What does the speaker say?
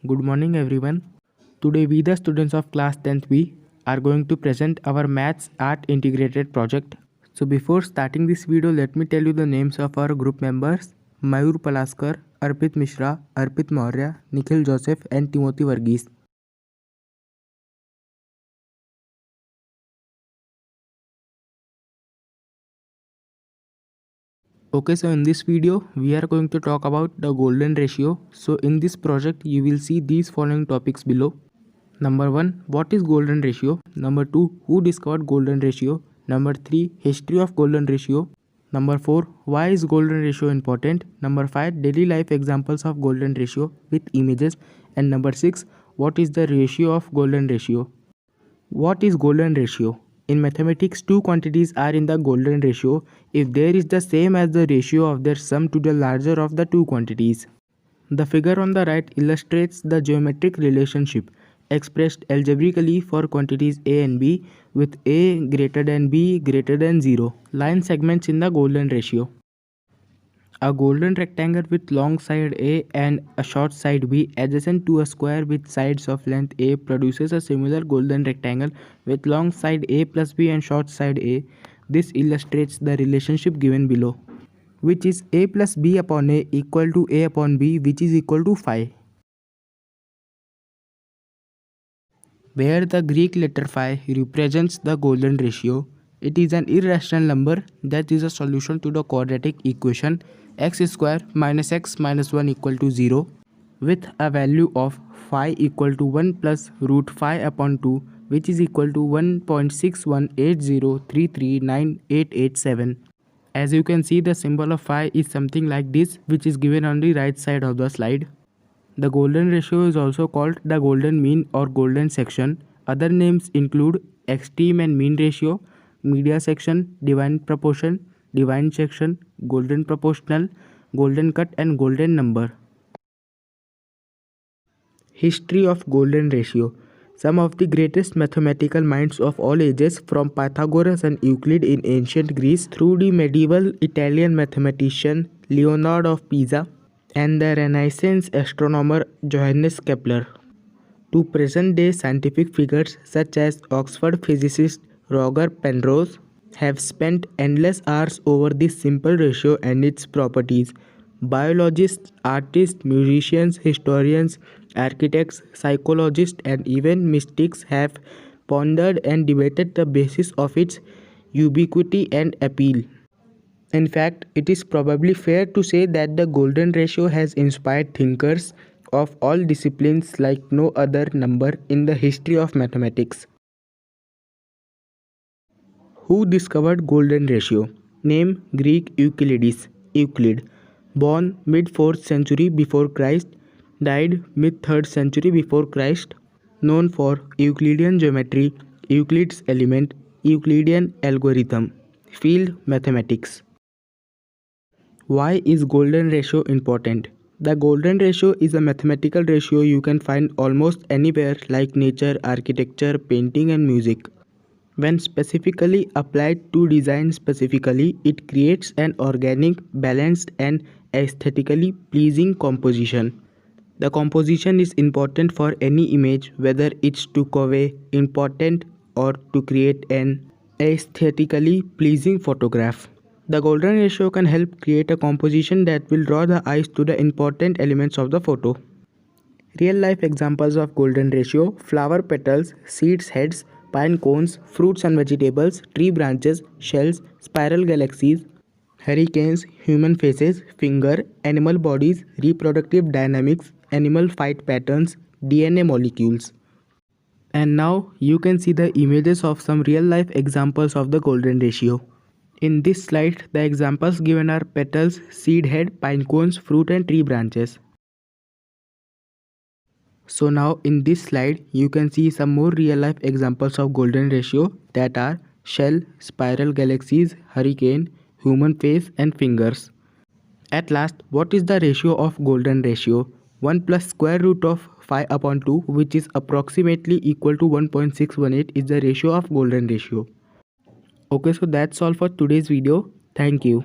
Good morning everyone. Today we the students of class 10th B are going to present our maths art integrated project. So before starting this video, let me tell you the names of our group members: Mayur Palaskar, Arpit Mishra, Arpit Maurya, Nikhil Joseph and Timothy Varghese. Okay, so in this video we are going to talk about the golden ratio. So in this project you will see these following topics below. Number 1, what is golden ratio? Number 2, who discovered golden ratio? Number 3, history of golden ratio. Number 4, why is golden ratio important? Number 5, daily life examples of golden ratio with images. And number 6, what is the ratio of golden ratio? What is golden ratio? In mathematics, two quantities are in the golden ratio if there is the same as the ratio of their sum to the larger of the two quantities. The figure on the right illustrates the geometric relationship expressed algebraically for quantities a and b, with a greater than b greater than 0 line segments in the golden ratio. A golden rectangle with long side a and a short side b adjacent to a square with sides of length a produces a similar golden rectangle with long side a plus b and short side a. This illustrates the relationship given below, which is a plus b upon a equal to a upon b, which is equal to 5. Where the Greek letter phi represents the golden ratio, it is an irrational number that is a solution to the quadratic equation x square minus x minus 1 equal to 0 with a value of phi equal to 1 plus root phi upon 2, which is equal to 1.61803398887. As you can see, the symbol of phi is something like this, which is given on the right side of the slide. The golden ratio is also called the golden mean or golden section. Other names include extreme and mean ratio, media section, divine proportion, divine section, golden proportional, golden cut and golden number. History of golden ratio. Some of the greatest mathematical minds of all ages, from Pythagoras and Euclid in ancient Greece through the medieval Italian mathematician Leonardo of Pisa and the Renaissance astronomer Johannes Kepler, to present-day scientific figures such as Oxford physicist Roger Penrose, have spent endless hours over this simple ratio and its properties. Biologists, artists, musicians, historians, architects, psychologists, and even mystics have pondered and debated the basis of its ubiquity and appeal. In fact, it is probably fair to say that the golden ratio has inspired thinkers of all disciplines like no other number in the history of mathematics. Who discovered golden ratio? Name: Greek Euclides, Euclid. Born mid 4th century before Christ, died mid 3rd century before Christ. Known for Euclidean geometry, Euclid's element, Euclidean algorithm. Field: mathematics. Why is golden ratio important? The golden ratio is a mathematical ratio you can find almost anywhere, like nature, architecture, painting and music. When specifically applied to design specifically, it creates an organic, balanced and aesthetically pleasing composition. The composition is important for any image, whether it's to convey important or to create an aesthetically pleasing photograph. The golden ratio can help create a composition that will draw the eyes to the important elements of the photo. Real life examples of golden ratio: flower petals, seeds heads, pine cones, fruits and vegetables, tree branches, shells, spiral galaxies, hurricanes, human faces, finger, animal bodies, reproductive dynamics, animal fight patterns, DNA molecules. And now you can see the images of some real life examples of the golden ratio. In this slide, the examples given are petals, seed head, pine cones, fruit and tree branches. So now in this slide, you can see some more real life examples of golden ratio, that are shell, spiral galaxies, hurricane, human face and fingers. At last, what is the ratio of golden ratio? 1 plus square root of phi upon 2, which is approximately equal to 1.618, is the ratio of golden ratio. Okay, so that's all for today's video. Thank you.